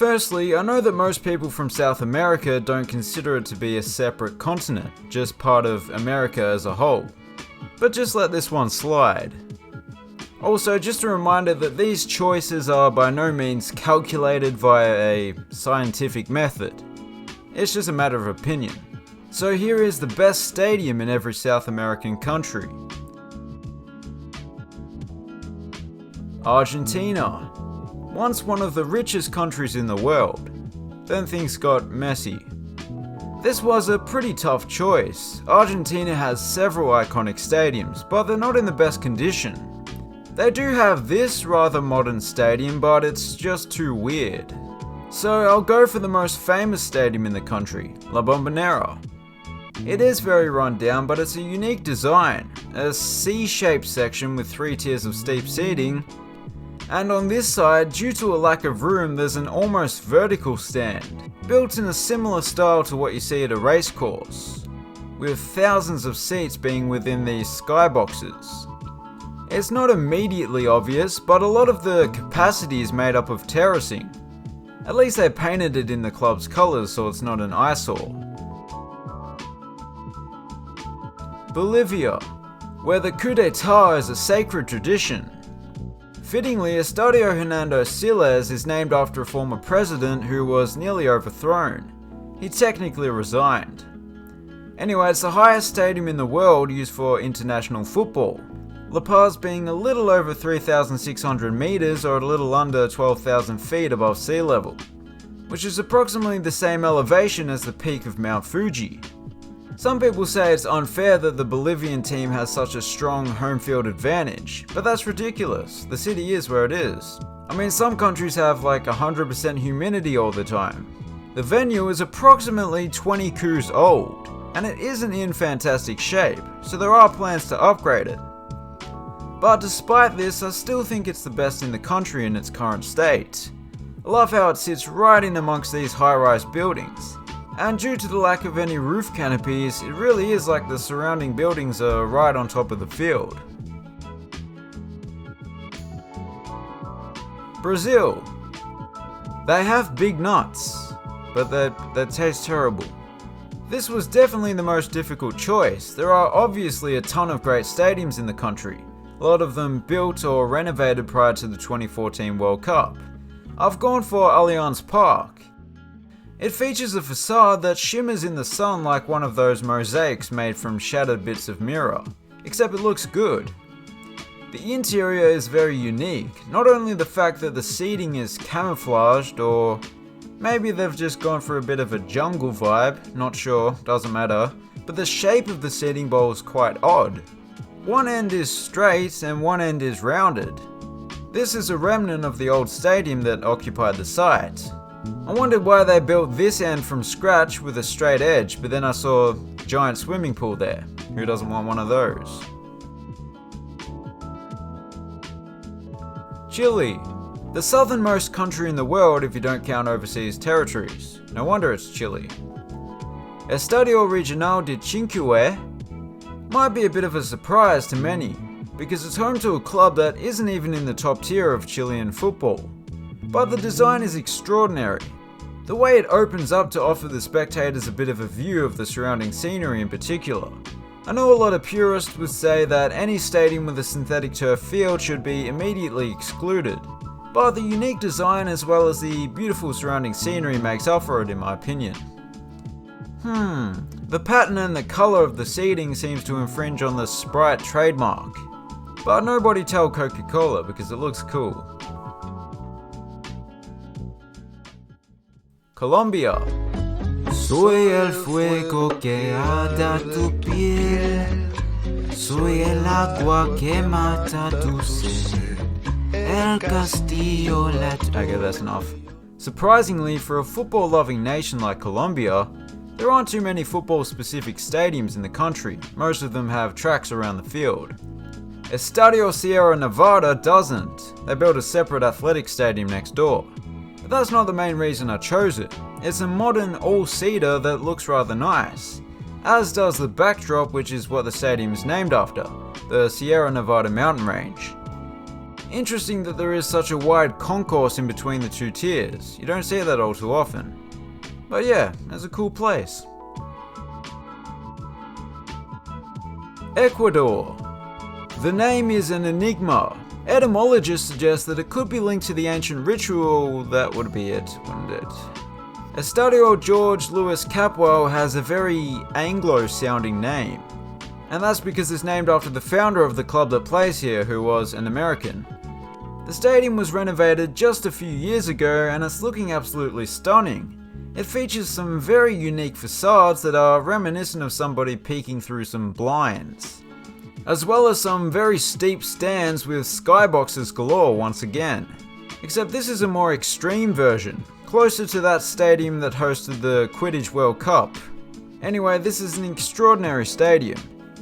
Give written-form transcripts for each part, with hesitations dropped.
Firstly, I know that most people from South America don't consider it to be a separate continent, just part of America as a whole. But just let this one slide. Also, just a reminder that these choices are by no means calculated via a scientific method. It's just a matter of opinion. So here is the best stadium in every South American country. Argentina. Once one of the richest countries in the world. Then things got messy. This was a pretty tough choice. Argentina has several iconic stadiums, but they're not in the best condition. They do have this rather modern stadium, but it's just too weird. So I'll go for the most famous stadium in the country, La Bombonera. It is very run down, but it's a unique design, a C-shaped section with 3 tiers of steep seating, and on this side, due to a lack of room, there's an almost vertical stand, built in a similar style to what you see at a racecourse, with thousands of seats being within these skyboxes. It's not immediately obvious, but a lot of the capacity is made up of terracing. At least they painted it in the club's colours so it's not an eyesore. Bolivia, where the coup d'etat is a sacred tradition. Fittingly, Estadio Hernando Siles is named after a former president who was nearly overthrown. He technically resigned. Anyway, it's the highest stadium in the world used for international football, La Paz being a little over 3,600 meters or a little under 12,000 feet above sea level, which is approximately the same elevation as the peak of Mount Fuji. Some people say it's unfair that the Bolivian team has such a strong home field advantage, but that's ridiculous. The city is where it is. I mean, some countries have like 100% humidity all the time. The venue is approximately 20 coups old, and it isn't in fantastic shape, so there are plans to upgrade it. But despite this, I still think it's the best in the country in its current state. I love how it sits right in amongst these high-rise buildings. And due to the lack of any roof canopies, it really is like the surrounding buildings are right on top of the field. Brazil. They have big nuts, but they taste terrible. This was definitely the most difficult choice. There are obviously a ton of great stadiums in the country, a lot of them built or renovated prior to the 2014 World Cup. I've gone for Allianz Parque. It features a facade that shimmers in the sun like one of those mosaics made from shattered bits of mirror, except it looks good. The interior is very unique, not only the fact that the seating is camouflaged, or maybe they've just gone for a bit of a jungle vibe, not sure, doesn't matter, but the shape of the seating bowl is quite odd. One end is straight and one end is rounded. This is a remnant of the old stadium that occupied the site. I wondered why they built this end from scratch with a straight edge, but then I saw a giant swimming pool there. Who doesn't want one of those? Chile, the southernmost country in the world if you don't count overseas territories. No wonder it's Chile. Estadio Regional de Chinchue might be a bit of a surprise to many, because it's home to a club that isn't even in the top tier of Chilean football. But the design is extraordinary. The way it opens up to offer the spectators a bit of a view of the surrounding scenery in particular. I know a lot of purists would say that any stadium with a synthetic turf field should be immediately excluded, but the unique design as well as the beautiful surrounding scenery makes up for it in my opinion. The pattern and the colour of the seating seems to infringe on the Sprite trademark, but nobody tell Coca-Cola because it looks cool. Colombia. Soy el fuego que arda tu piel, soy el agua que mata tu sed, el castillo Okay, that's enough. Surprisingly, for a football-loving nation like Colombia, there aren't too many football-specific stadiums in the country. Most of them have tracks around the field. Estadio Sierra Nevada doesn't. They built a separate athletic stadium next door. But that's not the main reason I chose it. It's a modern all-cedar that looks rather nice, as does the backdrop, which is what the stadium is named after, the Sierra Nevada mountain range. Interesting that there is such a wide concourse in between the two tiers. You don't see that all too often. But yeah, it's a cool place. Ecuador. The name is an enigma. Etymologists suggest that it could be linked to the ancient ritual. That would be it, wouldn't it? Estadio George Louis Capwell has a very Anglo-sounding name. And that's because it's named after the founder of the club that plays here, who was an American. The stadium was renovated just a few years ago and it's looking absolutely stunning. It features some very unique facades that are reminiscent of somebody peeking through some blinds, as well as some very steep stands with skyboxes galore once again. Except this is a more extreme version, closer to that stadium that hosted the Quidditch World Cup. Anyway, this is an extraordinary stadium.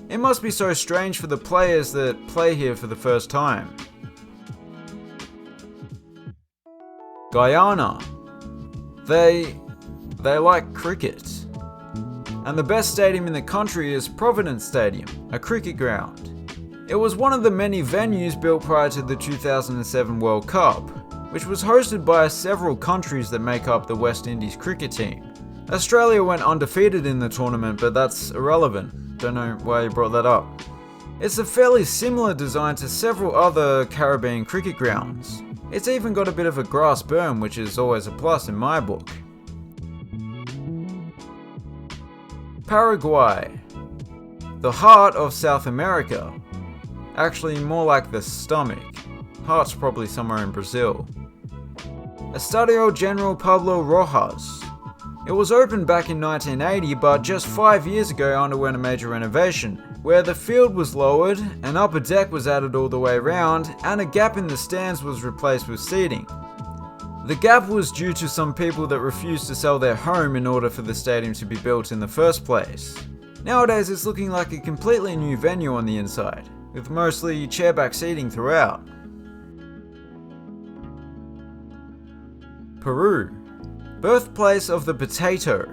It must be so strange for the players that play here for the first time. Guyana. They like cricket. And the best stadium in the country is Providence Stadium, a cricket ground. It was one of the many venues built prior to the 2007 World Cup, which was hosted by several countries that make up the West Indies cricket team. Australia went undefeated in the tournament, but that's irrelevant. Don't know why you brought that up. It's a fairly similar design to several other Caribbean cricket grounds. It's even got a bit of a grass berm, which is always a plus in my book. Paraguay. The heart of South America. Actually, more like the stomach. Heart's probably somewhere in Brazil. Estadio General Pablo Rojas. It was opened back in 1980, but just 5 years ago underwent a major renovation, where the field was lowered, an upper deck was added all the way around, and a gap in the stands was replaced with seating. The gap was due to some people that refused to sell their home in order for the stadium to be built in the first place. Nowadays it's looking like a completely new venue on the inside, with mostly chairback seating throughout. Peru. Birthplace of the potato.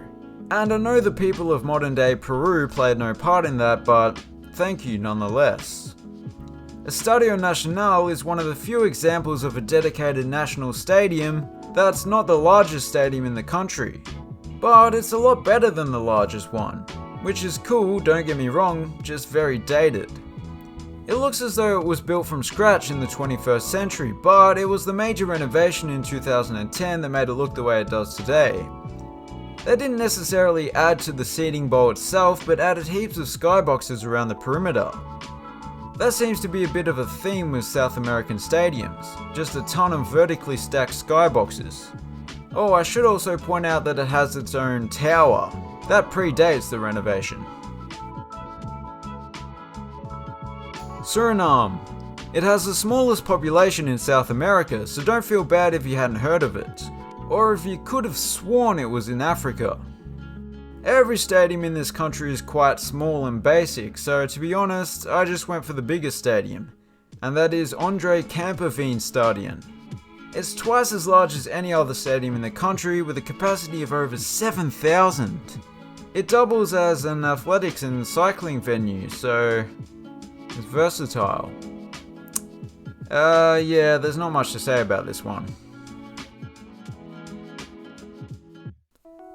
And I know the people of modern day Peru played no part in that, but thank you nonetheless. Estadio Nacional is one of the few examples of a dedicated national stadium that's not the largest stadium in the country, but it's a lot better than the largest one, which is cool, don't get me wrong, just very dated. It looks as though it was built from scratch in the 21st century, but it was the major renovation in 2010 that made it look the way it does today. They didn't necessarily add to the seating bowl itself, but added heaps of skyboxes around the perimeter. That seems to be a bit of a theme with South American stadiums, just a ton of vertically stacked skyboxes. Oh, I should also point out that it has its own tower. That predates the renovation. Suriname. It has the smallest population in South America, so don't feel bad if you hadn't heard of it, or if you could have sworn it was in Africa. Every stadium in this country is quite small and basic, so to be honest, I just went for the biggest stadium, and that is Andre Camperveen Stadion. It's twice as large as any other stadium in the country with a capacity of over 7,000. It doubles as an athletics and cycling venue, so it's versatile. Yeah, there's not much to say about this one.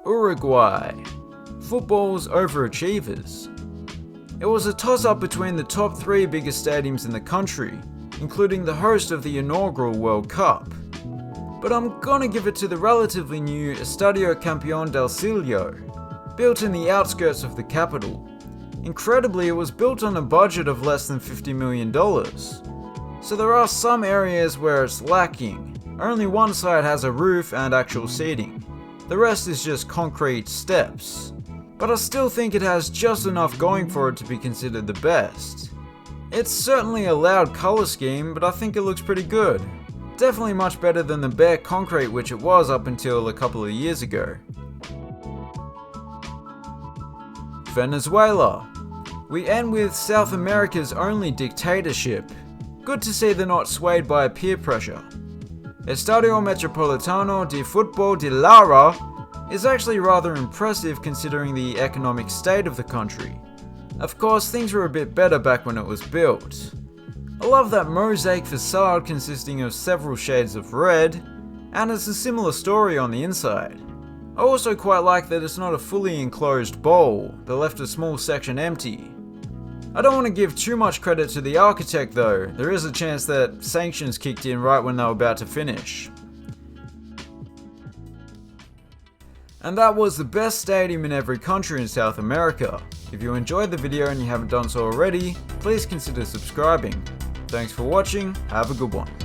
Uruguay. Football's overachievers. It was a toss-up between the top 3 biggest stadiums in the country, including the host of the inaugural World Cup. But I'm gonna give it to the relatively new Estadio Campeón del Siglo, built in the outskirts of the capital. Incredibly, it was built on a budget of less than $50 million. So there are some areas where it's lacking. Only one side has a roof and actual seating. The rest is just concrete steps. But I still think it has just enough going for it to be considered the best. It's certainly a loud colour scheme, but I think it looks pretty good. Definitely much better than the bare concrete which it was up until a couple of years ago. Venezuela. We end with South America's only dictatorship. Good to see they're not swayed by peer pressure. Estadio Metropolitano de Fútbol de Lara is actually rather impressive considering the economic state of the country. Of course, things were a bit better back when it was built. I love that mosaic facade consisting of several shades of red, and it's a similar story on the inside. I also quite like that it's not a fully enclosed bowl, they left a small section empty. I don't want to give too much credit to the architect though, there is a chance that sanctions kicked in right when they were about to finish. And that was the best stadium in every country in South America. If you enjoyed the video and you haven't done so already, please consider subscribing. Thanks for watching, have a good one.